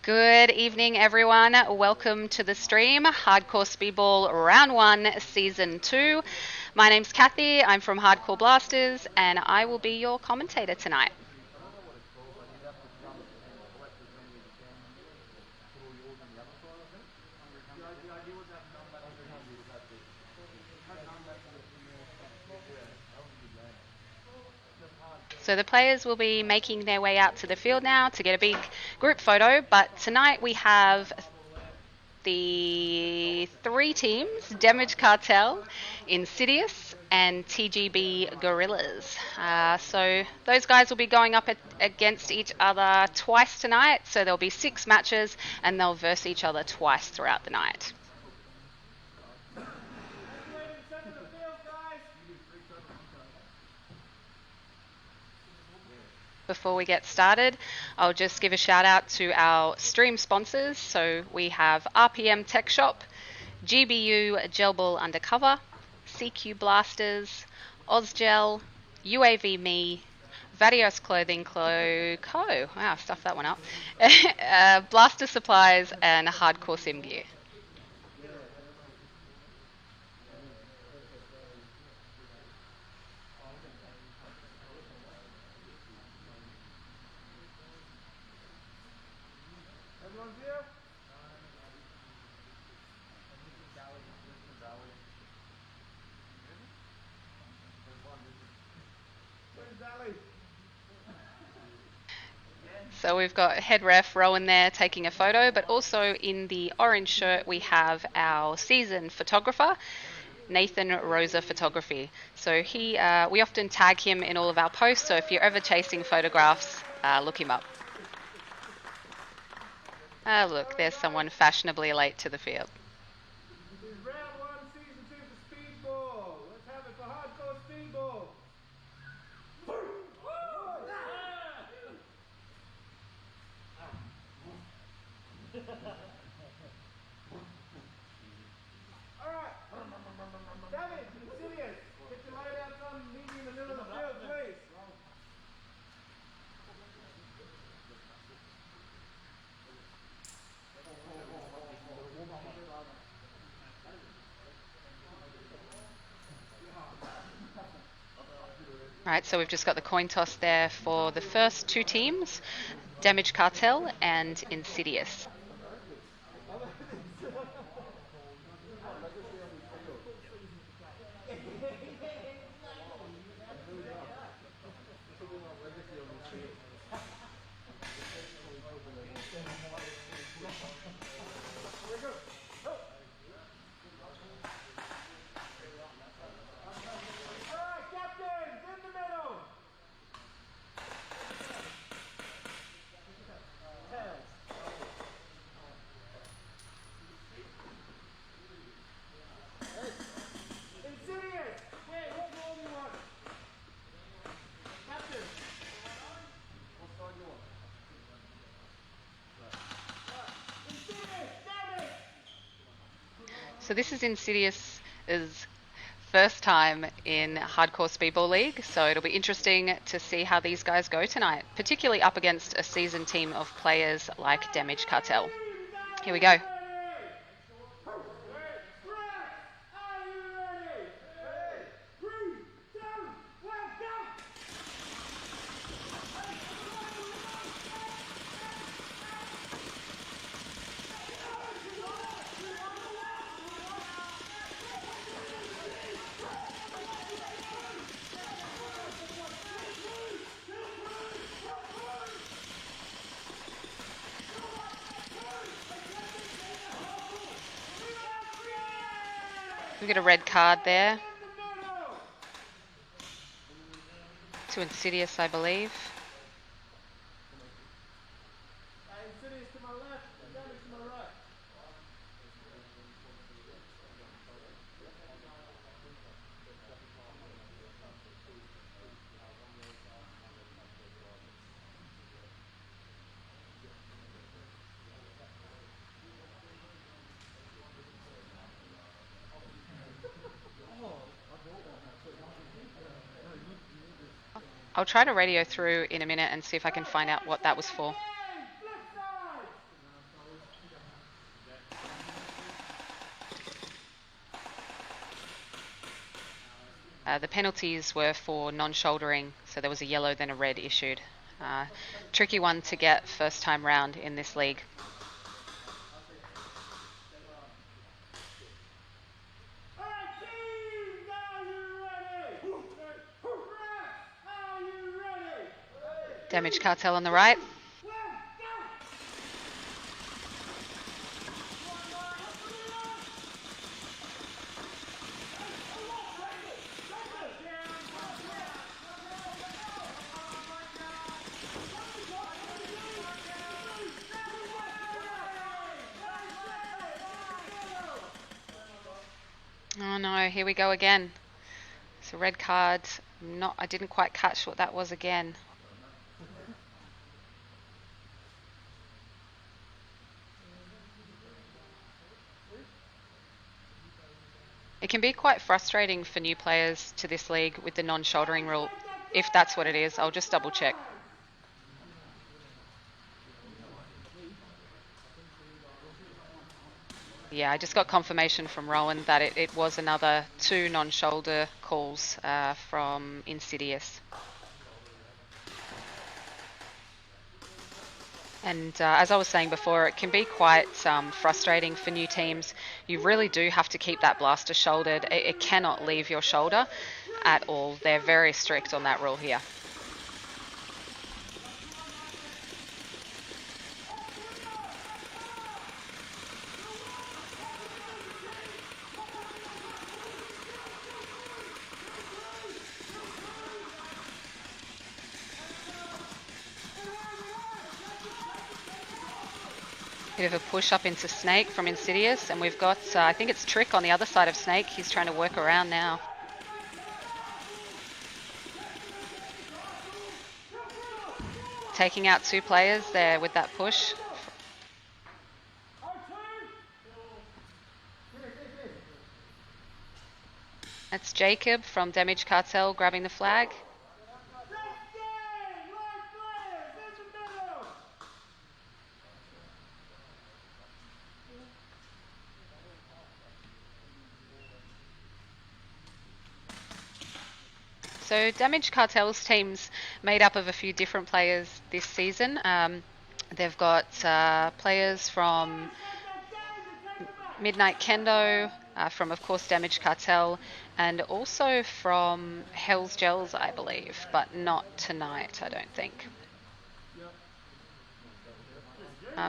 Good evening, everyone. Welcome to the stream, Hardcore Speedball Round 1, Season 2. My name's Kathy, I'm from Hardcore Blasters, and I will be your commentator tonight. So the players will be making their way out to the field now to get a big group photo, but tonight we have the three teams, Damage Cartel, Insidious, and Tgb Gorillas. So those guys will be going up against each other twice tonight, so there'll be 6 matches, and they'll verse each other twice throughout the night. Before we get started, I'll just give a shout out to our stream sponsors. So we have RPM Tech Shop, GBU Ball Undercover, CQ Blasters, Ausgel, UAV Me, Vatios Clothing Co. Wow, stuffed that one up. Blaster Supplies and Hardcore Sim Gear. So we've got head ref Rowan there taking a photo, but also in the orange shirt we have our seasoned photographer, Nathan Rosa Photography. So we often tag him in all of our posts, so if you're ever chasing photographs, look him up. Look, there's someone fashionably late to the field. Round 1, Season 2 for Speedball. Let's have it for Hardcore Speedball. Alright, David, Insidious, get your loadouts on, meet me in the middle of the field, please. Right, so we've just got the coin toss there for the first 2 teams, Damage Cartel and Insidious. Alright, captains, in the middle. Insidious, wait, what role do you want? Captain. What side do you want? Insidious, damn it! So this is Insidious's first time in Hardcore Speedball League, so it'll be interesting to see how these guys go tonight, particularly up against a seasoned team of players like Damage Cartel. Here we go. We get a red card there to Insidious, I believe. Insidious to my left, Damage to my right. I'll try to radio through in a minute and see if I can find out what that was for. The penalties were for non-shouldering, so there was a yellow then a red issued. Tricky one to get first time round in this league. Damage Cartel on the right. Oh no, here we go again. So red card. I didn't quite catch what that was again. It can be quite frustrating for new players to this league with the non-shouldering rule. If that's what it is, I'll just double check. Yeah, I just got confirmation from Rowan that it was another 2 non-shoulder calls from Insidious. And as I was saying before, it can be quite frustrating for new teams. You really do have to keep that blaster shouldered. It cannot leave your shoulder at all. They're very strict on that rule here. Bit of a push up into Snake from Insidious, and we've got, I think it's Trick on the other side of Snake. He's trying to work around now. Taking out 2 players there with that push. That's Jacob from Damage Cartel grabbing the flag. So Damage Cartel's team's made up of a few different players this season. They've got players from Midnight Kendo, from of course Damage Cartel, and also from Hell's Gels, I believe, but not tonight, I don't think.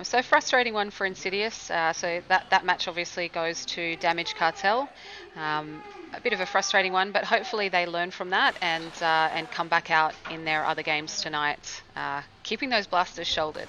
So frustrating one for Insidious. So that match obviously goes to Damage Cartel. A bit of a frustrating one, but hopefully they learn from that and come back out in their other games tonight, keeping those blasters shouldered.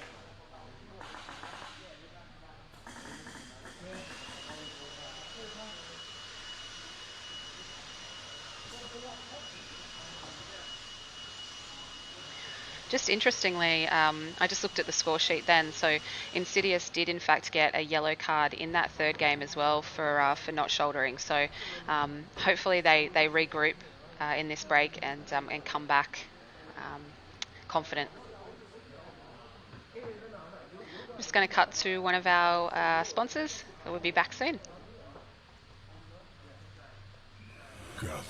Just interestingly, I just looked at the score sheet then. So Insidious did in fact get a yellow card in that third game as well for not shouldering. So hopefully they regroup in this break and come back confident. I'm just going to cut to one of our sponsors. So we'll be back soon. Gather.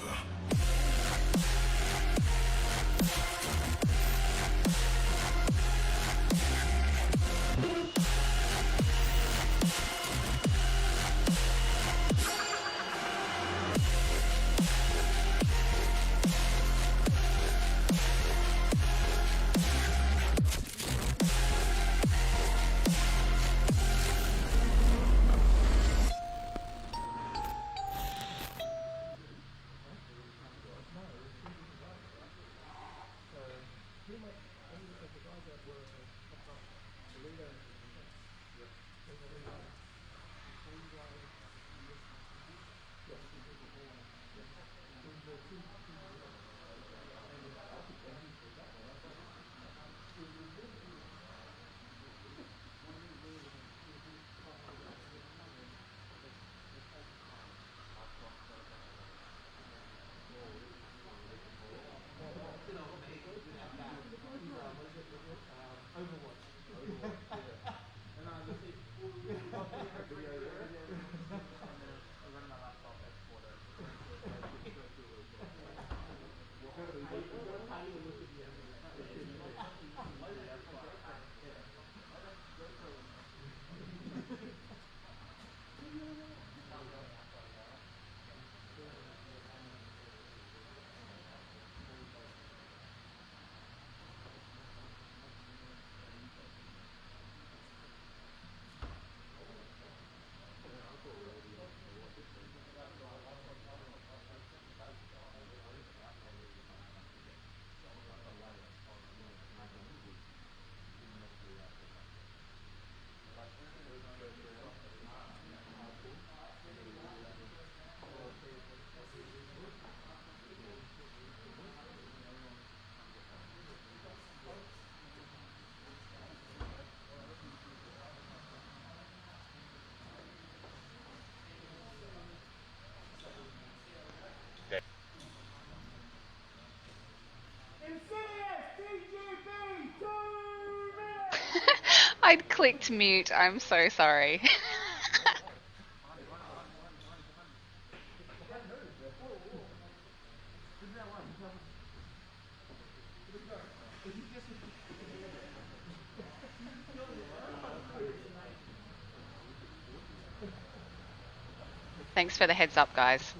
I'd clicked mute. I'm so sorry. Thanks for the heads up, guys.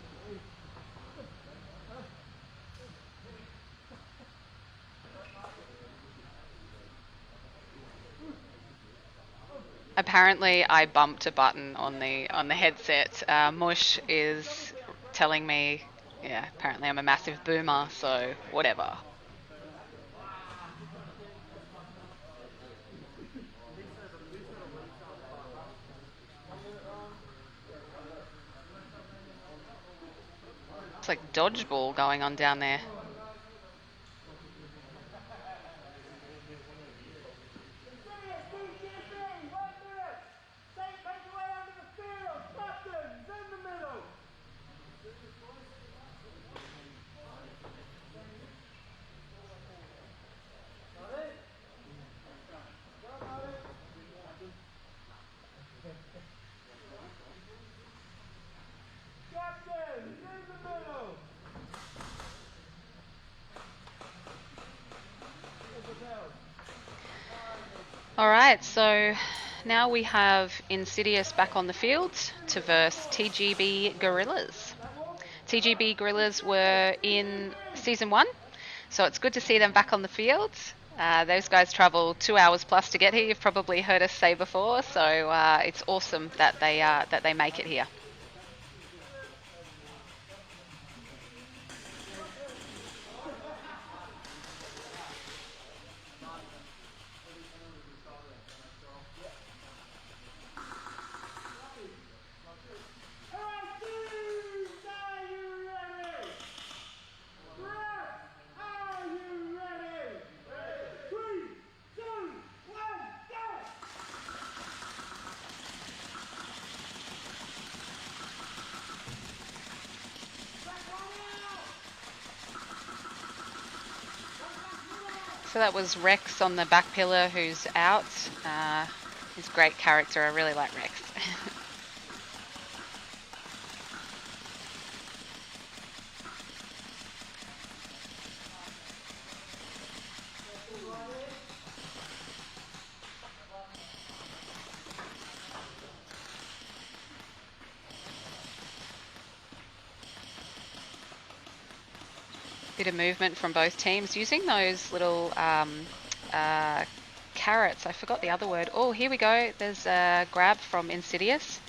Apparently, I bumped a button on the headset. Mush is telling me, yeah, apparently I'm a massive boomer, so whatever. It's like dodgeball going on down there. Alright, so now we have Insidious back on the field to verse Tgb Gorillas. Tgb Gorillas were in Season 1, so it's good to see them back on the field. Those guys travel 2 hours plus to get here. You've probably heard us say before, so it's awesome that they make it here. So that was Rex on the back pillar who's out. He's a great character. I really like Rex. Bit of movement from both teams using those little carrots. I forgot the other word. Oh, here we go. There's a grab from Insidious.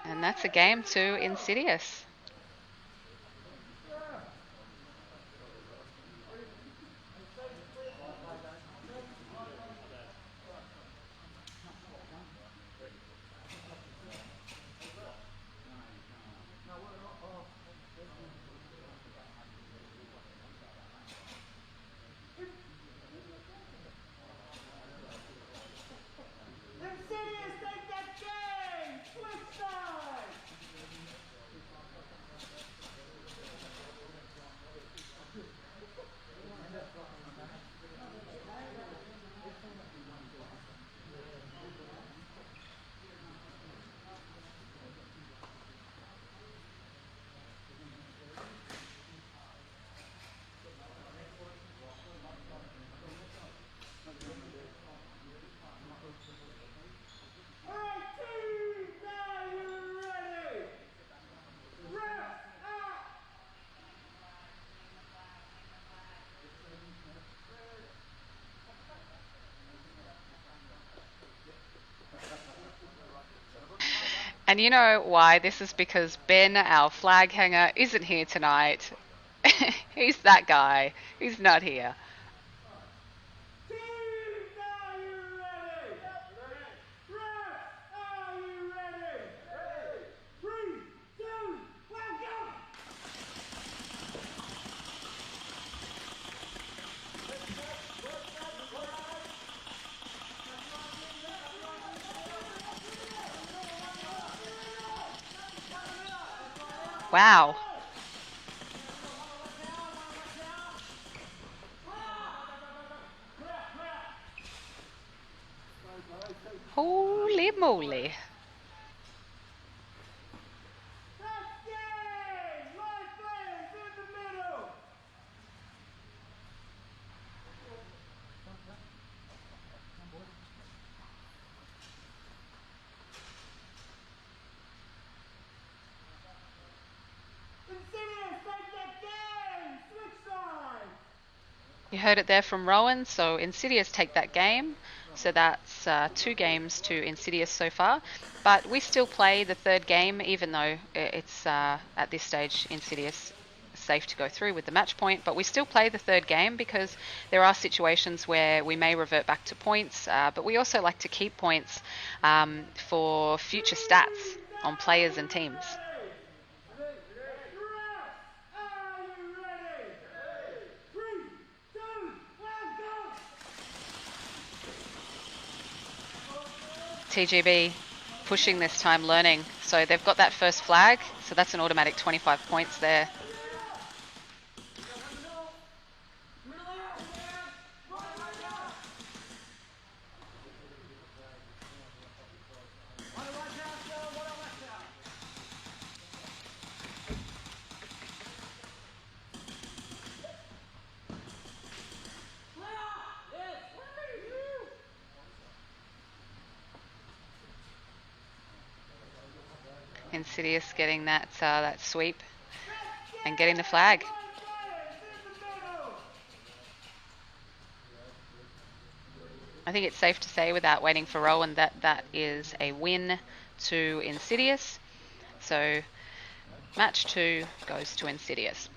And that's a game to Insidious. And you know why? This is because Ben, our flag hanger, isn't here tonight. He's that guy. He's not here. Wow. Holy moly. That's game! Light players in the middle! Insidious, take that game! Switch side! You heard it there from Rowan, so Insidious take that game. So that's 2 games to Insidious so far. But we still play the third game, even though it's at this stage Insidious safe to go through with the match point. But we still play the third game because there are situations where we may revert back to points. But we also like to keep points for future stats on players and teams. Are you ready? 3, 2, 1, go! TGB pushing this time, learning. So they've got that first flag, so that's an automatic 25 points there. Insidious getting that sweep and getting the flag. I think it's safe to say, without waiting for Rowan, that that is a win to Insidious. So match 2 goes to Insidious.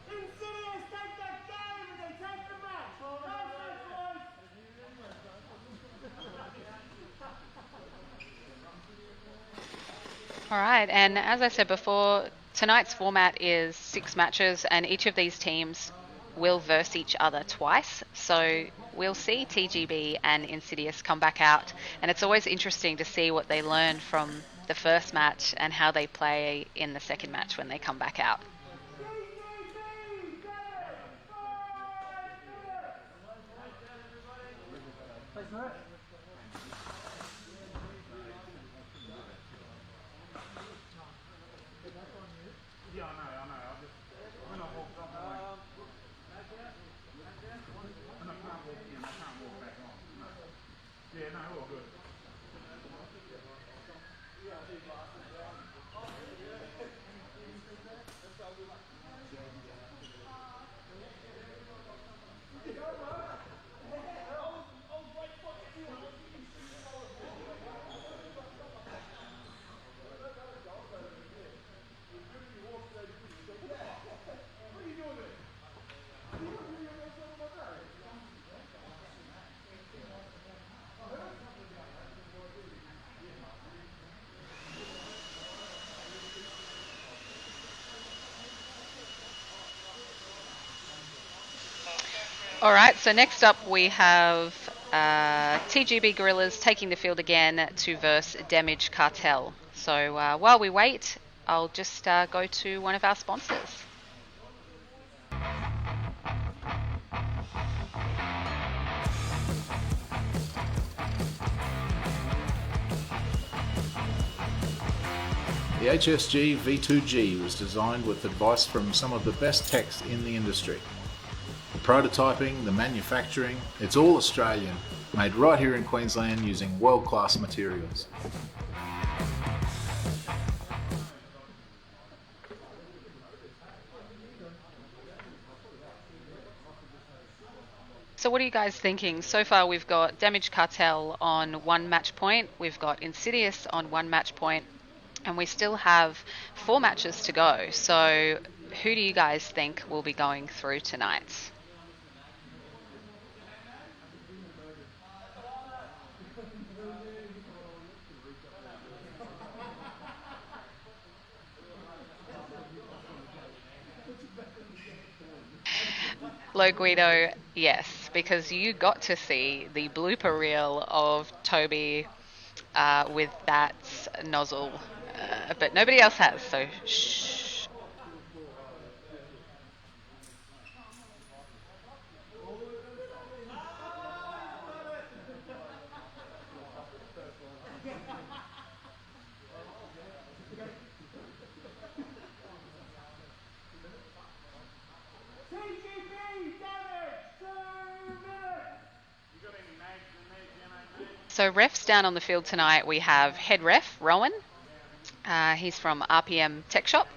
Insidious, take that game and they take the match! All right, and as I said before, tonight's format is 6 matches, and each of these teams will verse each other twice. So we'll see TGB and Insidious come back out, and it's always interesting to see what they learn from the first match and how they play in the second match when they come back out. Yeah, I know. I'm gonna walk up the line. And I can't walk in, I can't walk back on. No. Yeah, no, all good. All right, so next up we have Tgb Gorillas taking the field again to verse Damage Cartel. So while we wait, I'll just go to one of our sponsors. The HSG V2G was designed with advice from some of the best techs in the industry. The prototyping, the manufacturing, it's all Australian, made right here in Queensland using world-class materials. So what are you guys thinking? So far we've got Damage Cartel on 1 match point, we've got Insidious on 1 match point, and we still have 4 matches to go. So who do you guys think will be going through tonight? Low Guido, yes, because you got to see the blooper reel of Toby with that nozzle but nobody else has, so shh. Tgb, damage, 2 minutes. So refs down on the field tonight, we have head ref, Rowan. He's from RPM Tech Shop.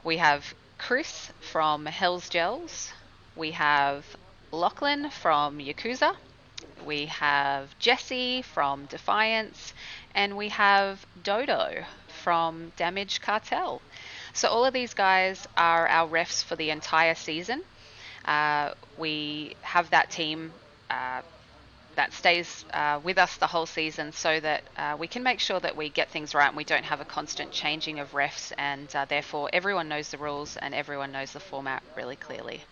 We have Chris from Hell's Gels. We have Lachlan from Yakuza. We have Jesse from Defiance. And we have Dodo from Damage Cartel. So all of these guys are our refs for the entire season. We have that team that stays with us the whole season so that we can make sure that we get things right and we don't have a constant changing of refs, and therefore everyone knows the rules and everyone knows the format really clearly.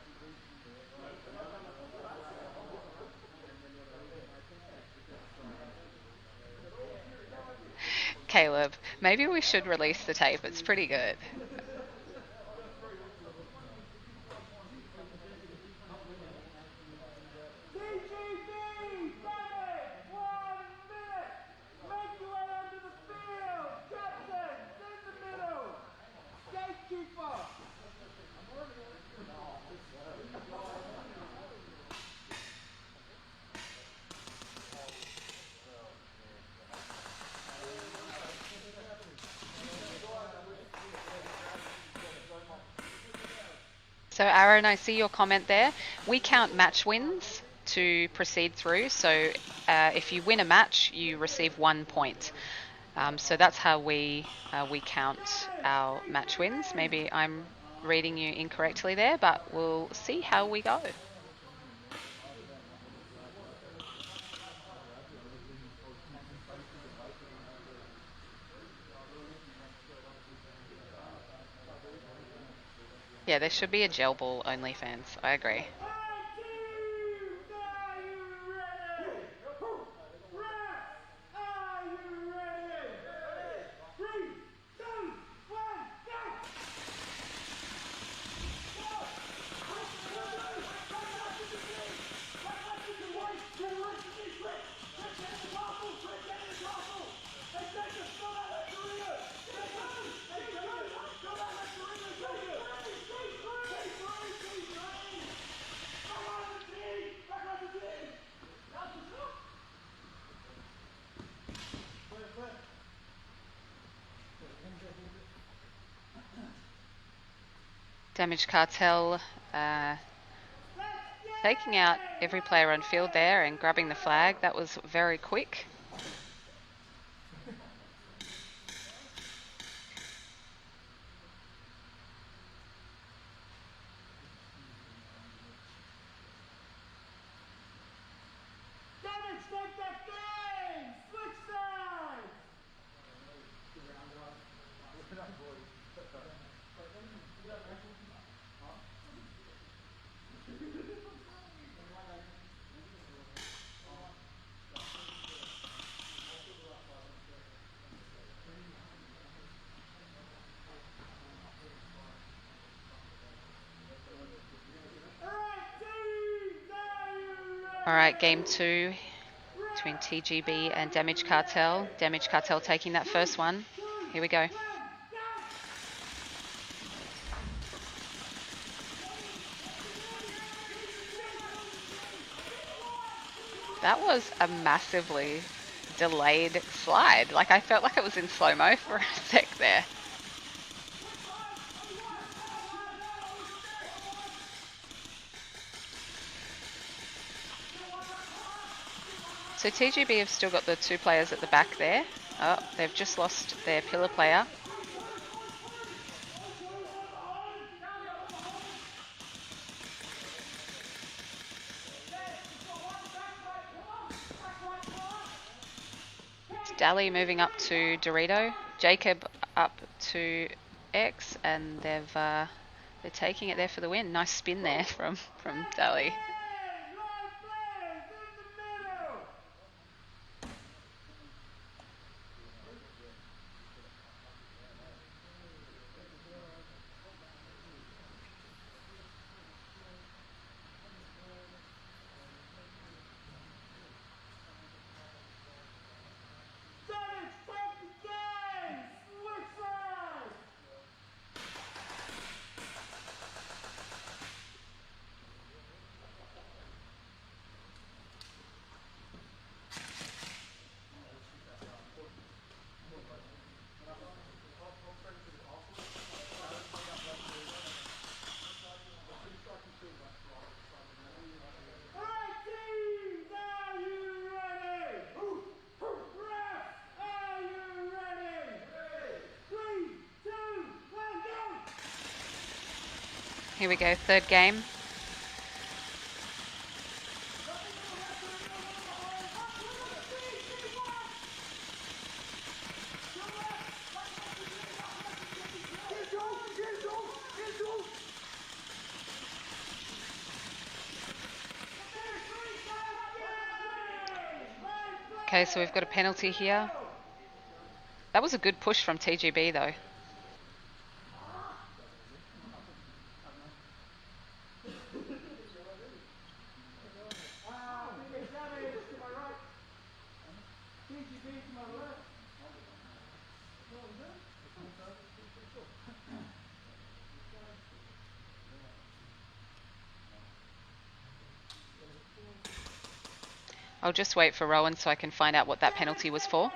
Caleb, maybe we should release the tape. It's pretty good. Tgb, damage, 1 minute. Make your way onto the field. Captain, in the middle. Gatekeeper. So Aaron, I see your comment there. We count match wins to proceed through. So if you win a match, you receive 1 point. So that's how we count our match wins. Maybe I'm reading you incorrectly there, but we'll see how we go. Yeah, there should be a gel ball OnlyFans. I agree. Damage Cartel taking out every player on field there and grabbing the flag. That was very quick. Damage, take that game! Switch sides! All right, game 2 between TGB and Damage Cartel. Damage Cartel taking that first one. Here we go. That was a massively delayed slide. Like, I felt like it was in slow-mo for a sec there. So TGB have still got the 2 players at the back there. Oh, they've just lost their pillar player. Dally moving up to Dorito, Jacob up to X, and they're taking it there for the win. Nice spin there from Dally. Here we go, third game. Okay, so we've got a penalty here. That was a good push from TGB though. I'll just wait for Rowan so I can find out what that penalty was for.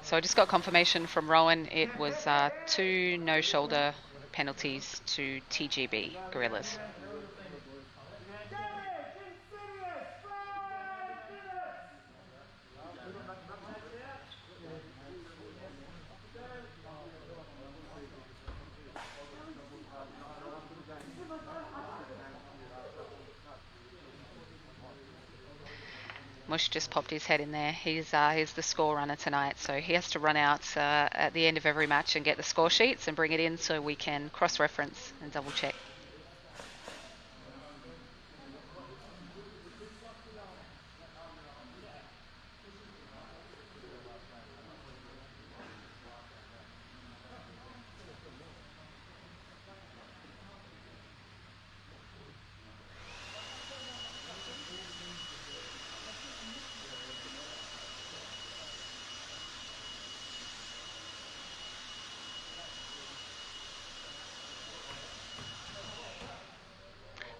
So I just got confirmation from Rowan. It was 2 no-shoulder penalties to Tgb Gorillas. Mush just popped his head in there. He's the score runner tonight, so he has to run out at the end of every match and get the score sheets and bring it in so we can cross-reference and double-check.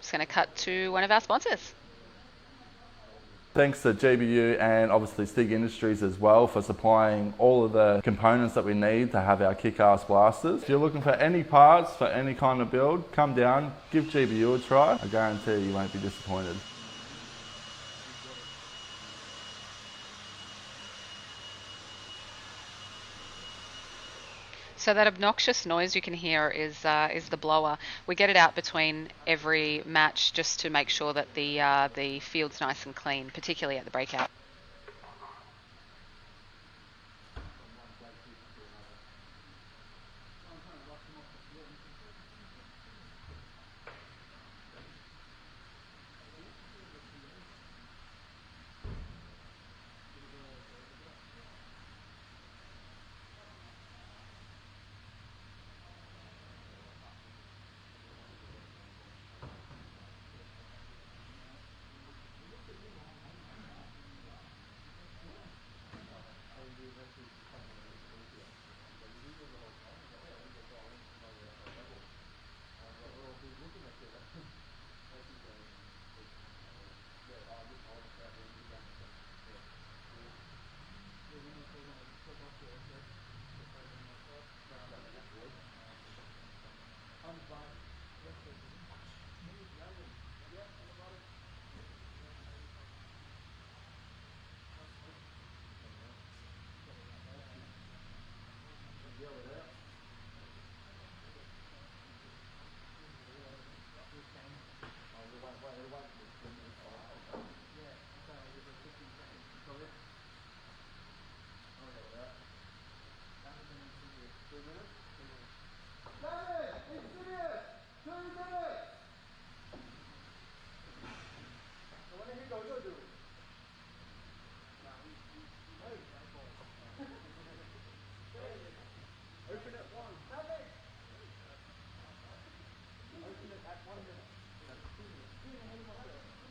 Just going to cut to one of our sponsors. Thanks to GBU and obviously Stig Industries as well for supplying all of the components that we need to have our kick-ass blasters. If you're looking for any parts for any kind of build, come down, give GBU a try. I guarantee you won't be disappointed. So that obnoxious noise you can hear is the blower. We get it out between every match just to make sure that the field's nice and clean, particularly at the breakout.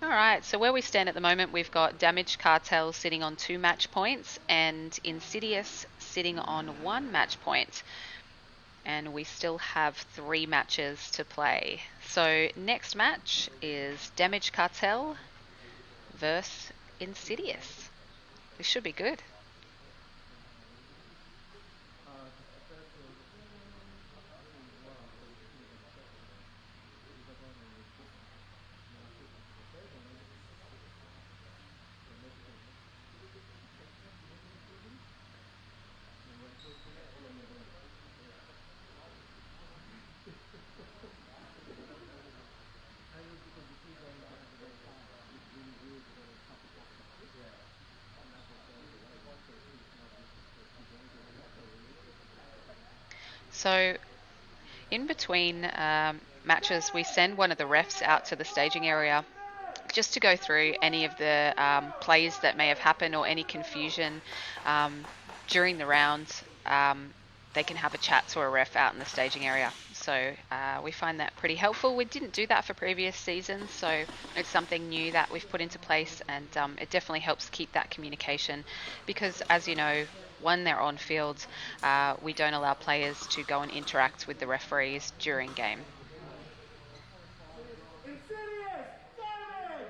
Alright, so where we stand at the moment, we've got Damaged Cartel sitting on 2 match points and Insidious sitting on 1 match point. And we still have 3 matches to play. So next match is Damaged Cartel versus Insidious. This should be good. So in between matches, we send one of the refs out to the staging area just to go through any of the plays that may have happened or any confusion during the rounds. They can have a chat to a ref out in the staging area. So we find that pretty helpful. We didn't do that for previous seasons, so it's something new that we've put into place, and it definitely helps keep that communication because, as you know, when they're on field, we don't allow players to go and interact with the referees during game. Insidious! Damage!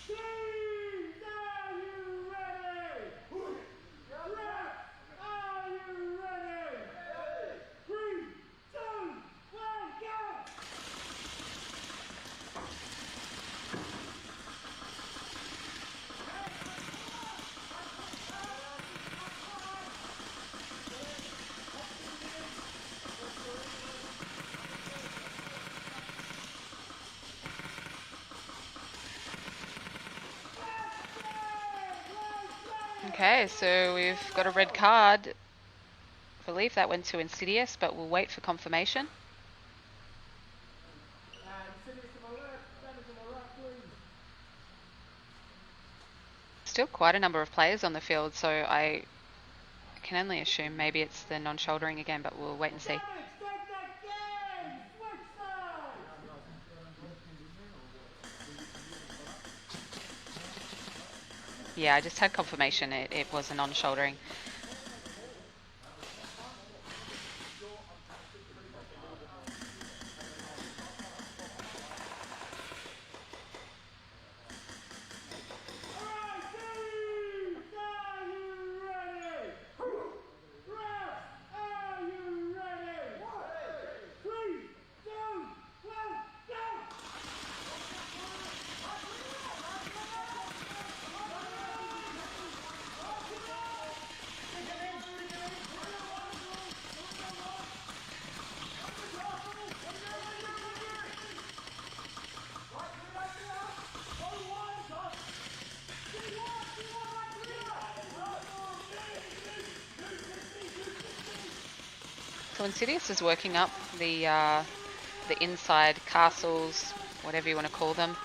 Teams, are you ready? Ref, are you ready? 3, 2, 1, go! Okay, so we've got a red card. I believe that went to Insidious, but we'll wait for confirmation. Insidious to my left, damage to my right, please. Still quite a number of players on the field, so I can only assume maybe it's the non-shouldering again, but we'll wait and see. Damage, take that game! Switch sides! Yeah, I just had confirmation it was a non-shouldering. Alright, teams, are you ready? Ref, are you ready? 3, 2, 1, go! So Insidious is working up the inside castles, whatever you want to call them.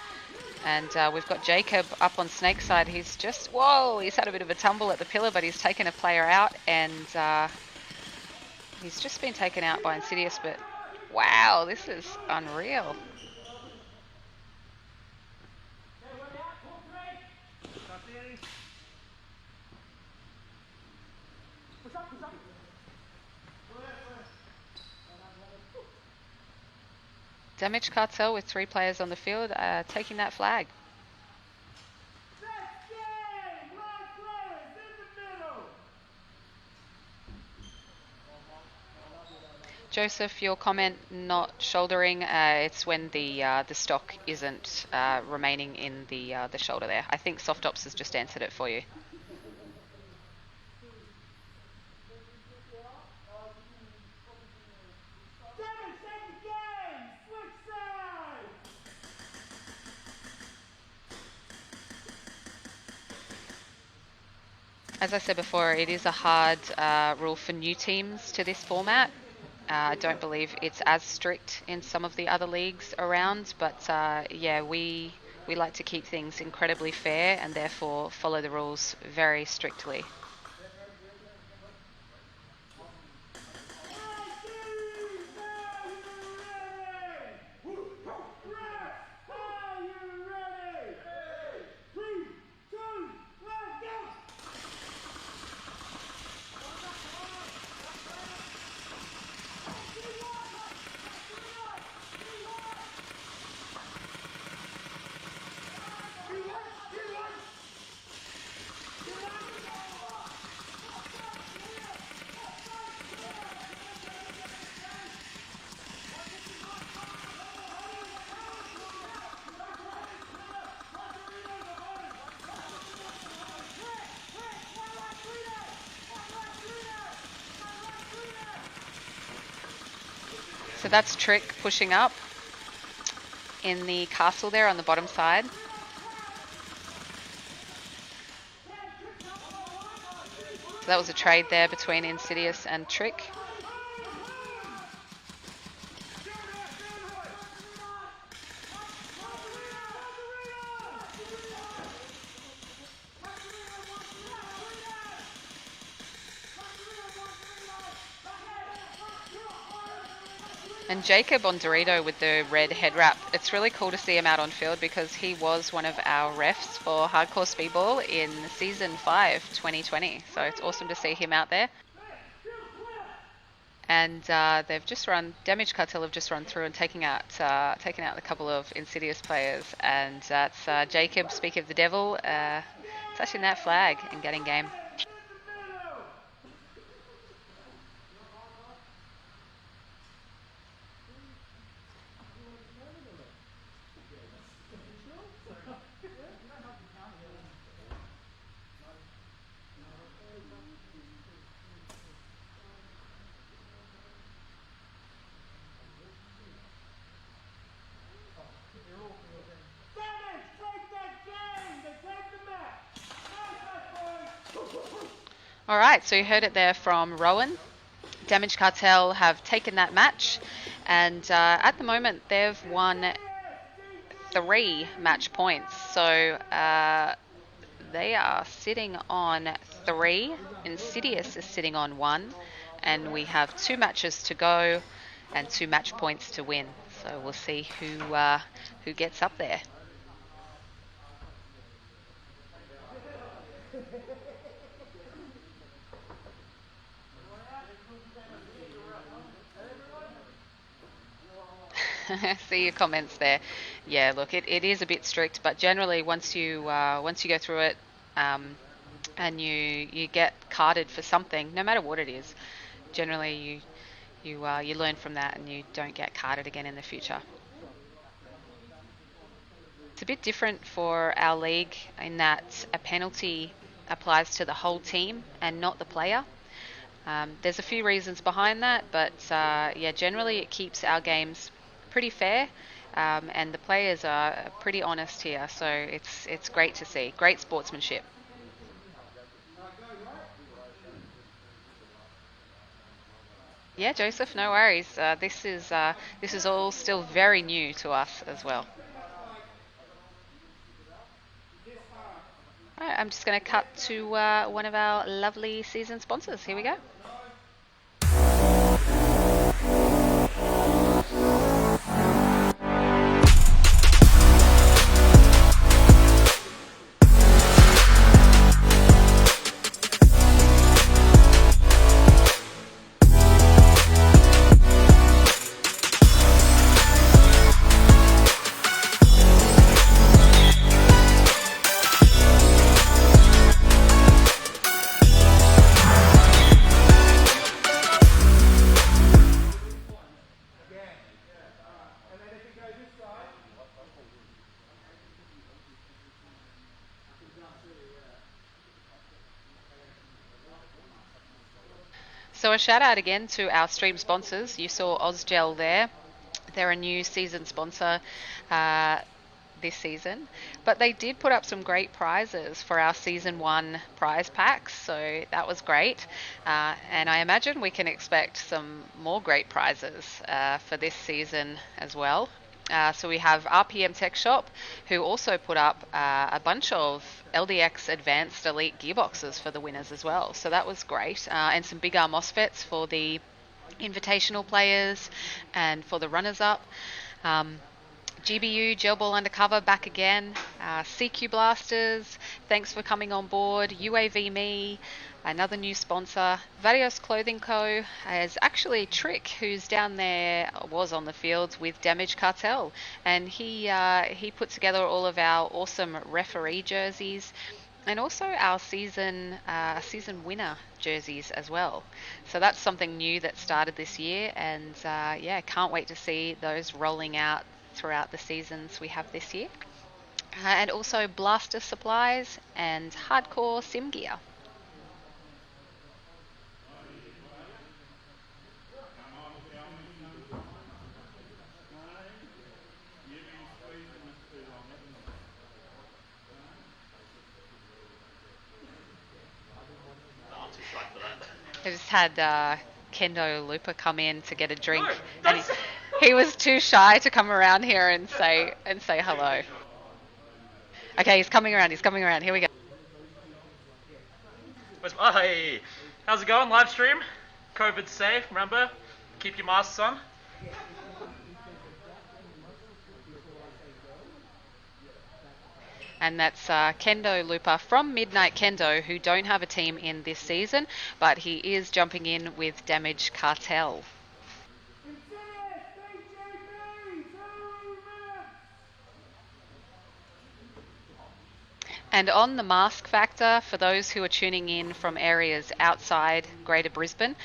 And we've got Jacob up on Snake's side. He's just, whoa, he's had a bit of a tumble at the pillar, but he's taken a player out, and he's just been taken out by Insidious, but wow, this is unreal. Damage Cartel with 3 players on the field, taking that flag. Next game! Right players in the middle! Joseph, your comment not shouldering, it's when the stock isn't remaining in the shoulder there. I think SOFTOPS has just answered it for you. Damage, take the game! Switch sides! As I said before, it is a hard rule for new teams to this format. I don't believe it's as strict in some of the other leagues around, but yeah, we like to keep things incredibly fair and therefore follow the rules very strictly. Alright, teams, are you ready? Ref, are you ready? 3, 2, 1, go! So that's Trick pushing up in the castle there on the bottom side. So that was a trade there between Insidious and Trick. And Jacob on Dorito with the red head wrap. It's really cool to see him out on field because he was one of our refs for Hardcore Speedball in Season 5, 2020. So it's awesome to see him out there. And they've just run, Damage Cartel have just run through and taking out a couple of Insidious players. And that's Jacob, speak of the devil, touching that flag and getting game. All right, so you heard it there from Rowan. Damage Cartel have taken that match, and at the moment they've won 3 match points. So they are sitting on 3. Insidious is sitting on 1, and we have 2 matches to go and 2 match points to win. So we'll see who gets up there. See your comments there. Yeah, look, it is a bit strict, but generally once you go through it, and you get carded for something, no matter what it is, generally you learn from that and you don't get carded again in the future. It's a bit different for our league in that a penalty applies to the whole team and not the player. There's a few reasons behind that, but yeah, generally it keeps our games pretty fair, and the players are pretty honest here, so it's great to see. Great sportsmanship. Yeah, Joseph, no worries. This is all still very new to us as well. All right, I'm just going to cut to one of our lovely season sponsors. Here we go. So a shout out again to our stream sponsors. You saw Ausgel there. They're a new season sponsor this season, but they did put up some great prizes for our season 1 prize packs, so that was great, and I imagine we can expect some more great prizes for this season as well. So we have RPM Tech Shop, who also put up a bunch of LDX Advanced Elite gearboxes for the winners as well. So that was great. And some big R MOSFETs for the invitational players and for the runners-up. GBU, Gel Ball Undercover back again. CQ Blasters, thanks for coming on board. UAV Me, another new sponsor. Vatios Clothing Co. is actually Trick, who's down there, was on the field with Damage Cartel. And he put together all of our awesome referee jerseys and also our season winner jerseys as well. So that's something new that started this year, and yeah, can't wait to see those rolling out throughout the seasons we have this year. And also Blaster Supplies and Hardcore Sim Gear. I just had Kendo Looper come in to get a drink, and he was too shy to come around here and say hello. Okay, he's coming around. He's coming around. Here we go. Hey, how's it going? Live stream. COVID safe. Remember, keep your masks on. And that's Kendo Looper from Midnight Kendo, who don't have a team in this season, but he is jumping in with Damage Cartel. And on the mask factor, for those who are tuning in from areas outside Greater Brisbane,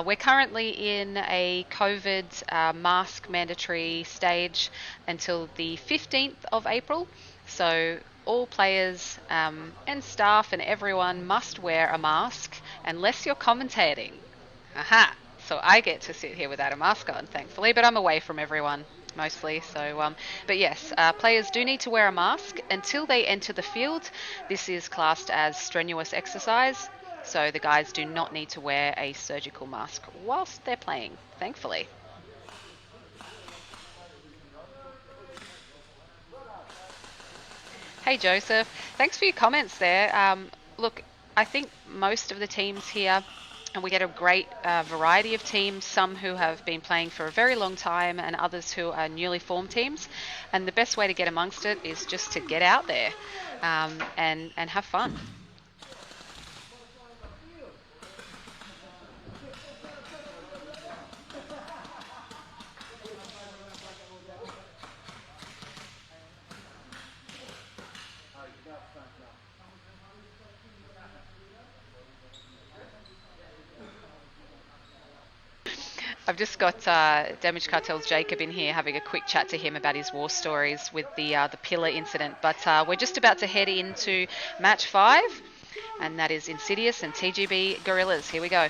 we're currently in a COVID mask mandatory stage until the 15th of April. So all players and staff and everyone must wear a mask unless you're commentating. Aha! So I get to sit here without a mask on, thankfully, but I'm away from everyone mostly. So, but yes, players do need to wear a mask until they enter the field. This is classed as strenuous exercise, so the guys do not need to wear a surgical mask whilst they're playing, thankfully. Hey Joseph, thanks for your comments there. Look, I think most of the teams here, and we get a great variety of teams, some who have been playing for a very long time and others who are newly formed teams. And the best way to get amongst it is just to get out there and have fun. I've just got Damage Cartel's Jacob in here having a quick chat to him about his war stories with the pillar incident. But we're just about to head into match 5, and that is Insidious and Tgb Gorillas. Here we go.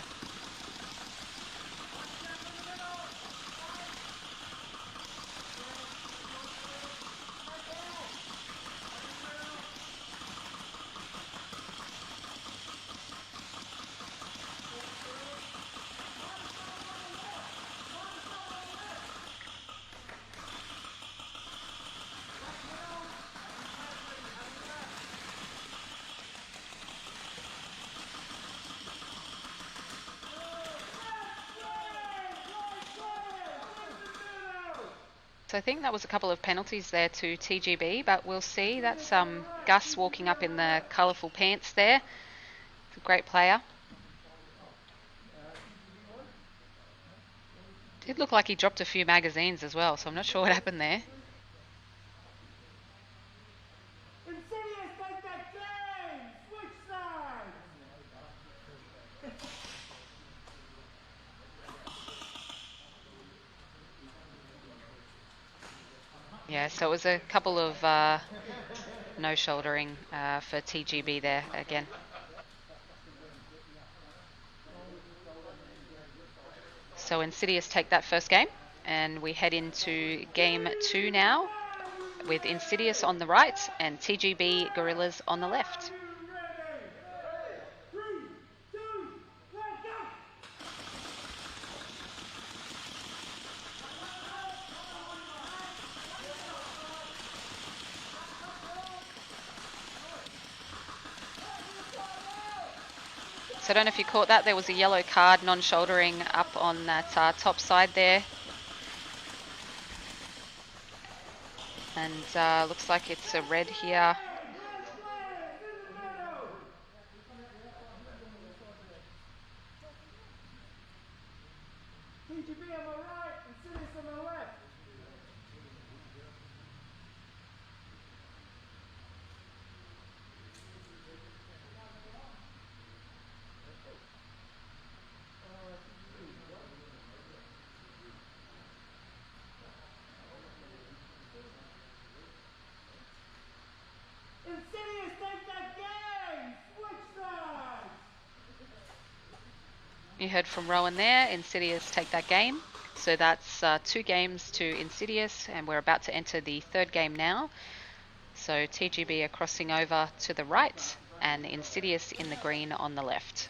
So I think that was a couple of penalties there to Tgb, but we'll see. That's Gus walking up in the colourful pants there. It's a great player. Did look like he dropped a few magazines as well, so I'm not sure what happened there. Insidious, take that game! Switch sides! Yeah, so it was a couple of no shouldering for Tgb there again. So Insidious take that first game, and we head into game 2 now with Insidious on the right and Tgb Gorillas on the left. So I don't know if you caught that, there was a yellow card, non-shouldering up on that top side there. And looks like it's a red here. Tgb on the right, Insidious on the left. Insidious, take that game! Switch sides! You heard from Rowan there, Insidious take that game. So that's 2 games to Insidious, and we're about to enter the 3rd game now. So Tgb are crossing over to the right, and Insidious in the green on the left.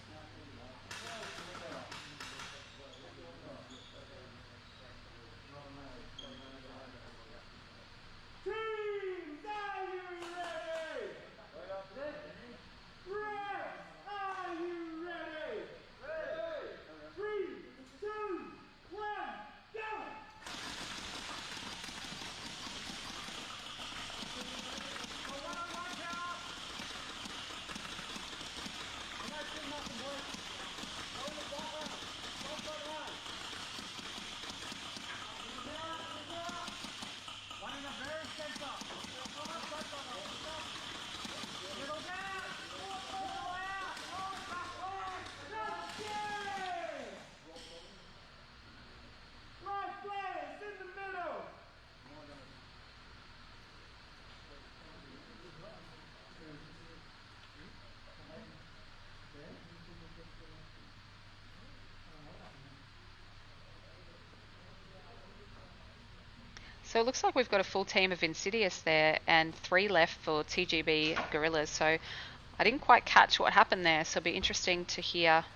So it looks like we've got a full team of Insidious there and 3 left for Tgb Gorillas. So I didn't quite catch what happened there, so it'll be interesting to hear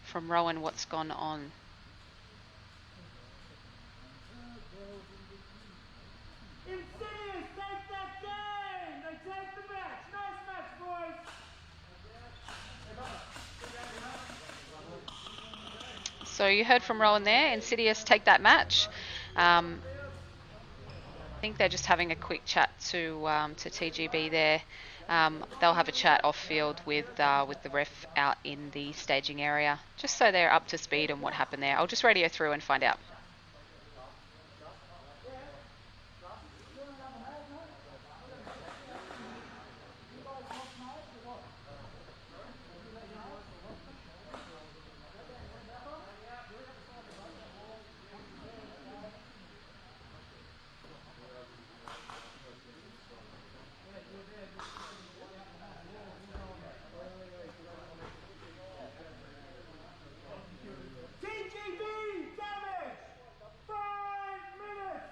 from Rowan what's gone on. Insidious, take that game! They take the match! Nice match, boys! So you heard from Rowan there, Insidious take that match. I think they're just having a quick chat to TGB there. They'll have a chat off field with the ref out in the staging area, just so they're up to speed on what happened there. I'll just radio through and find out. Tgb, damage! 5 minutes!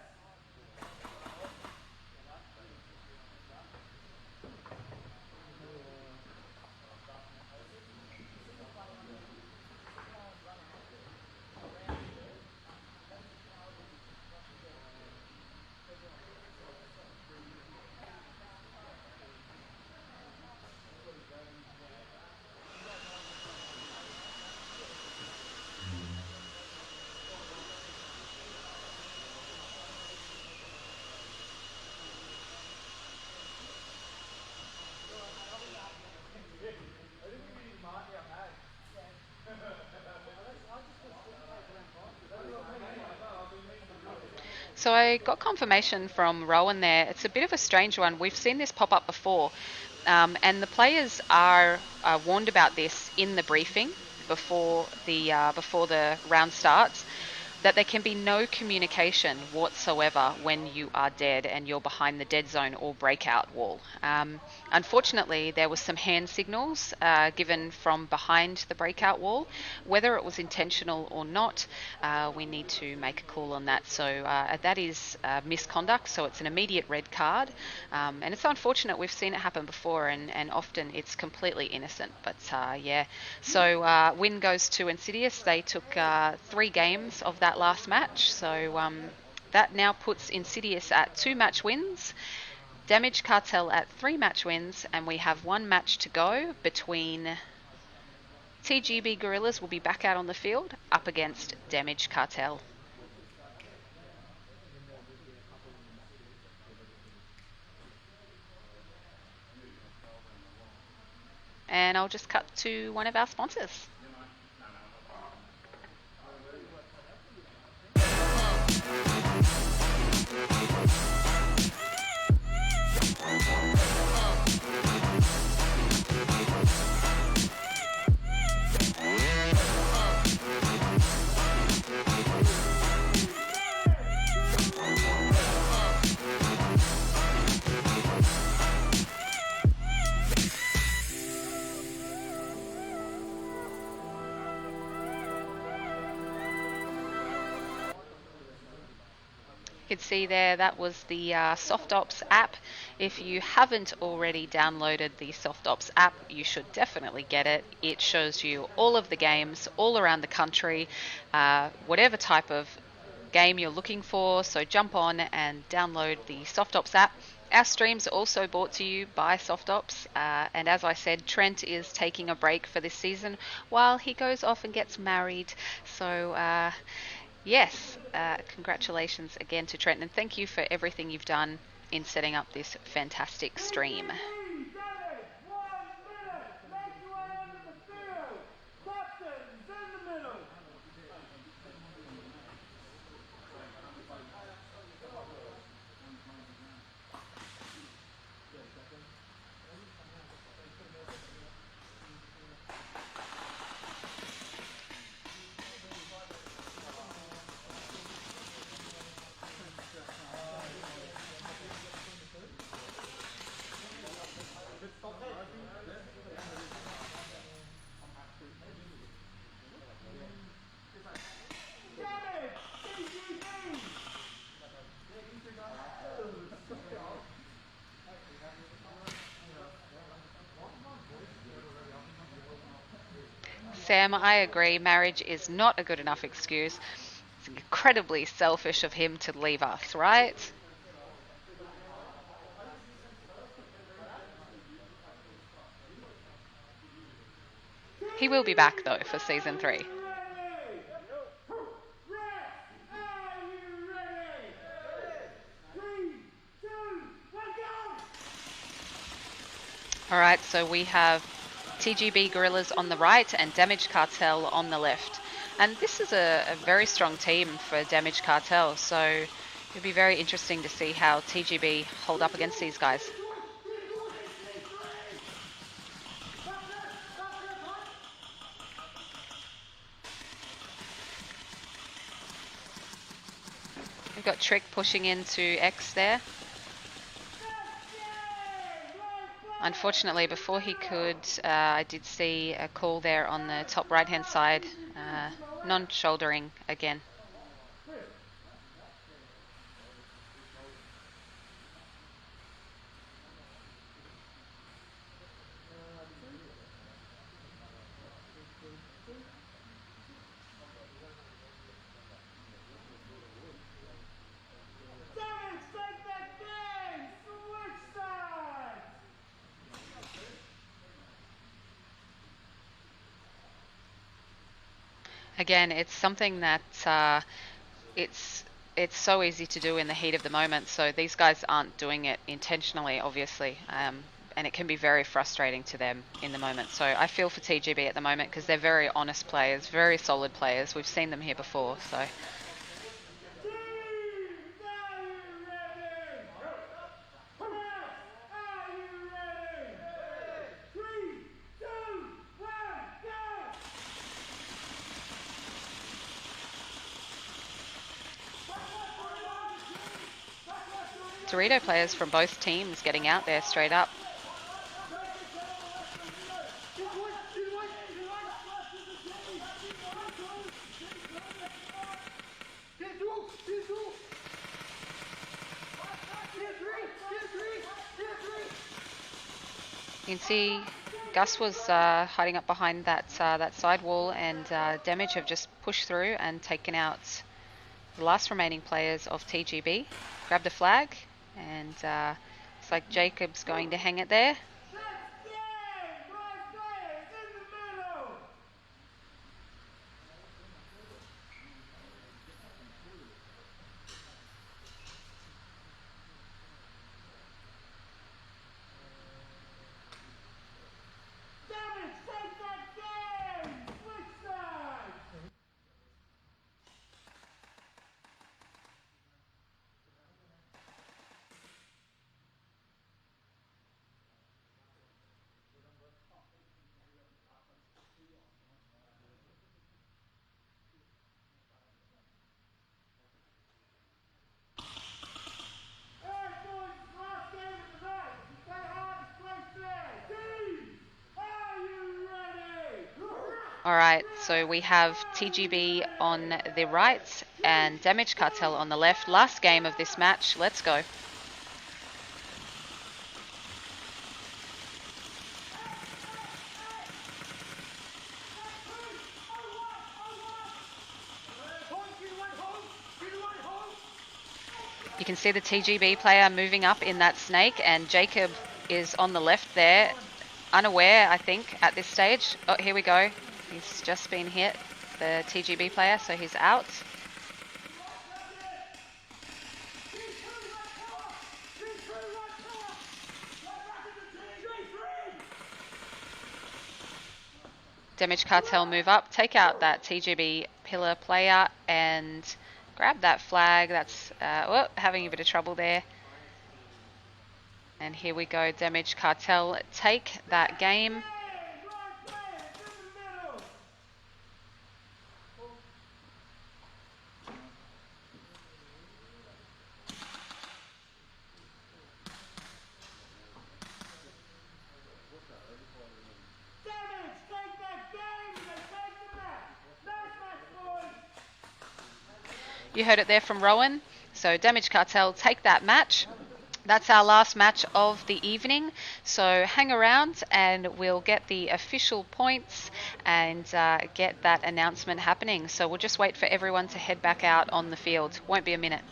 So I got confirmation from Rowan there. It's a bit of a strange one. We've seen this pop up before, and the players are warned about this in the briefing before the round starts, that there can be no communication whatsoever when you are dead and you're behind the dead zone or breakout wall. Unfortunately, there was some hand signals given from behind the breakout wall. Whether it was intentional or not, we need to make a call on that. So that is misconduct, so it's an immediate red card. And it's unfortunate. We've seen it happen before, and often it's completely innocent. But yeah, so win goes to Insidious. They took 3 games of that last match. So that now puts Insidious at 2 match wins. Damage Cartel at 3 match wins, and we have 1 match to go between Tgb Gorillas will be back out on the field up against Damage Cartel. And I'll just cut to one of our sponsors. You could see there that was the SOFTOPS app. If you haven't already downloaded the SOFTOPS app, you should definitely get it. It shows you all of the games all around the country, whatever type of game you're looking for. So jump on and download the SOFTOPS app. Our streams are also brought to you by SOFTOPS, and as I said, Trent is taking a break for this season while he goes off and gets married. So yes, congratulations again to Trent, and thank you for everything you've done in setting up this fantastic stream. Damage! 1 minute! Make your way onto the field! Captains in the middle! Sam, I agree. Marriage is not a good enough excuse. It's incredibly selfish of him to leave us, right? He will be back, though, for Season 3. Alright, so we have Tgb Gorillas on the right and Damage Cartel on the left. And this is a very strong team for Damage Cartel, so it'll be very interesting to see how TGB hold up against these guys. We've got Trick pushing into X there. Unfortunately, before he could, I did see a call there on the top right-hand side, non-shouldering again. Again, it's something that it's so easy to do in the heat of the moment. So these guys aren't doing it intentionally, obviously, and it can be very frustrating to them in the moment. So I feel for TGB at the moment because they're very honest players, very solid players. We've seen them here before, so. Dorito players from both teams getting out there straight up. You can see Gus was hiding up behind that side wall, and Damage have just pushed through and taken out the last remaining players of TGB. Grabbed a flag, and it's like Jacob's going to hang it there. All right, so we have TGB on the right and Damage Cartel on the left. Last game of this match. Let's go. You can see the TGB player moving up in that snake, and Jacob is on the left there, unaware, I think, at this stage. Oh, here we go. He's just been hit, the TGB player, so he's out. Damage Cartel move up, take out that TGB pillar player and grab that flag. That's having a bit of trouble there. And here we go, Damage Cartel take that game. You heard it there from Rowan. So Damage Cartel take that match. That's our last match of the evening, so hang around and we'll get the official points and get that announcement happening. So we'll just wait for everyone to head back out on the field. Won't be a minute.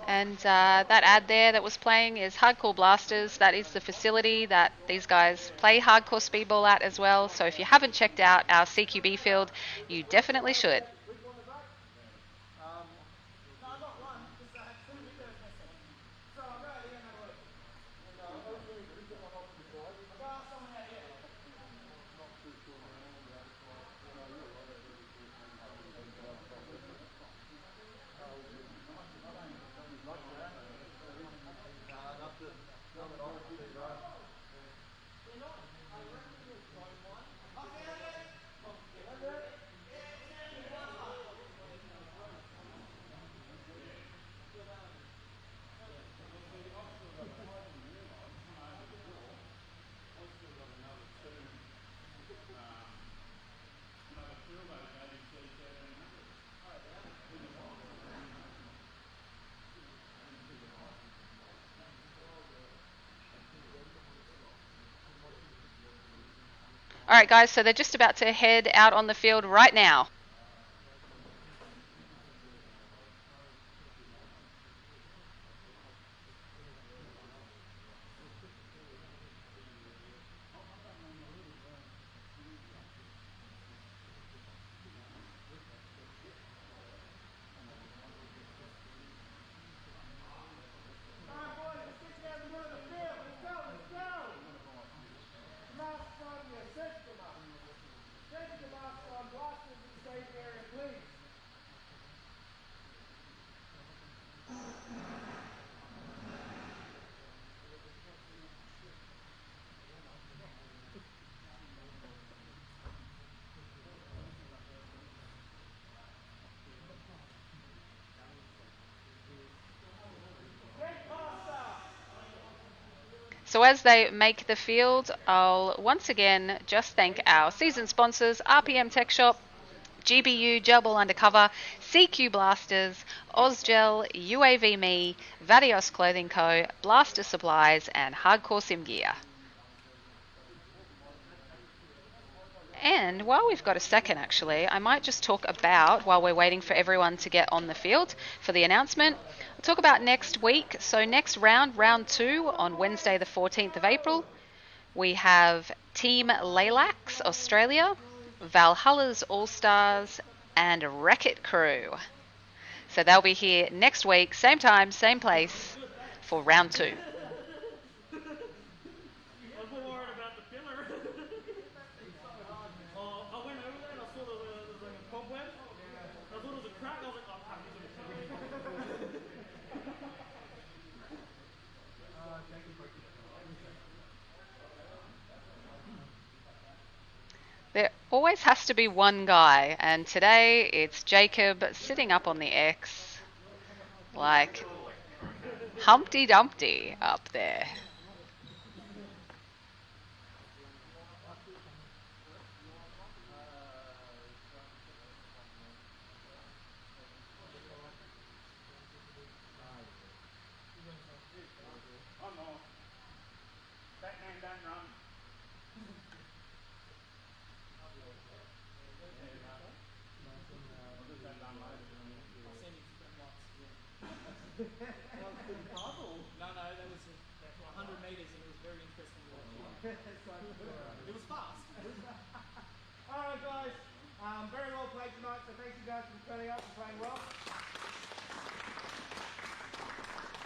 And that ad there that was playing is Hardcore Blasters. That is the facility that these guys play Hardcore Speedball at as well. So if you haven't checked out our CQB field, you definitely should. All right, guys, so they're just about to head out on the field right now. So as they make the field, I'll once again just thank our season sponsors, RPM Tech Shop, GBU Ball Undercover, CQ Blasters, Ausgel, UAV Me, Vatios Clothing Co, Blaster Supplies, and Hardcore Sim Gear. And while we've got a second, actually, I might just talk about, while we're waiting for everyone to get on the field for the announcement, I'll talk about next week. So next round, round 2, on Wednesday the 14th of April, we have Team Laylax, Australia, Valhalla's All-Stars, and Wreck-It Crew. So they'll be here next week, same time, same place, for round 2. There always has to be one guy, and today it's Jacob sitting up on the X like Humpty Dumpty up there. No, that was 100 meters and it was It was fast. Alright guys, very well played tonight, so thank you guys for turning up and playing well.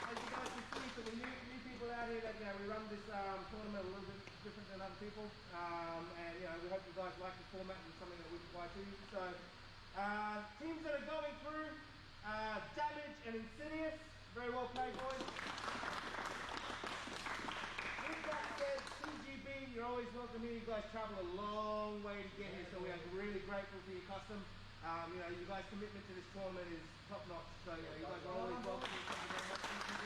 As you guys can see, so the new people out here that we run this tournament a little bit different than other people, and we hope you guys like the format and something that we provide to you. So teams that are going through, Damage and Insidious, very well played boys. With that said, Tgb, you're always welcome here. You guys travel a long way to get here, so we are really grateful for your custom. You guys' commitment to this tournament is top notch, so you guys are always welcome. Thank you very much, Tgb.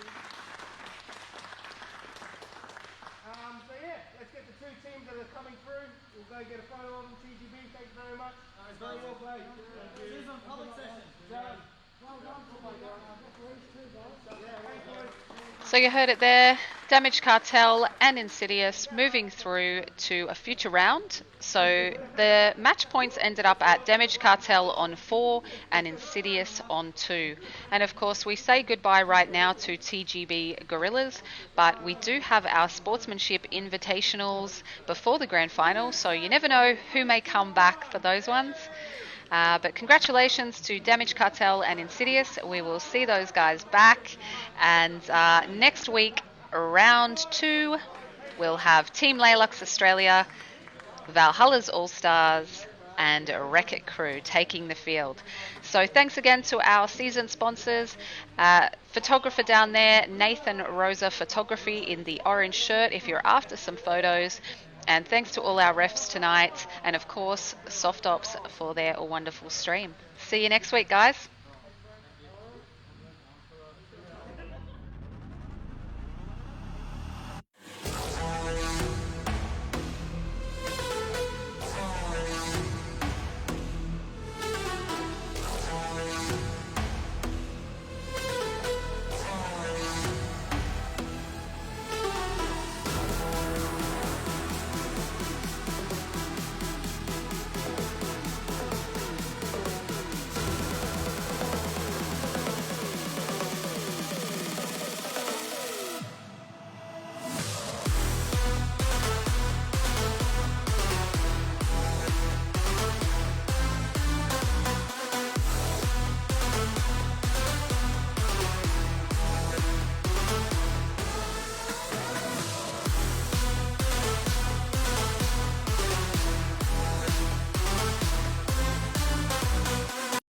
So let's get the two teams that are coming through. We'll go get a photo of them. Tgb, thank you very much. Very well played. This is on public session. Well done for my referees too, guys. Yeah, thanks, boys. So you heard it there, Damage, Cartel and Insidious moving through to a future round. So the match points ended up at Damage, Cartel on 4 and Insidious on 2. And of course we say goodbye right now to Tgb Gorillas, but we do have our sportsmanship invitationals before the grand final, so you never know who may come back for those ones. But congratulations to Damage, Cartel and Insidious. We will see those guys back. And next week, round 2, we'll have Team Laylux Australia, Valhalla's All-Stars and Wreck-It Crew taking the field. So thanks again to our season sponsors. Photographer down there, Nathan Rosa Photography in the orange shirt if you're after some photos. And thanks to all our refs tonight, and of course, SOFTOPS for their wonderful stream. See you next week, guys.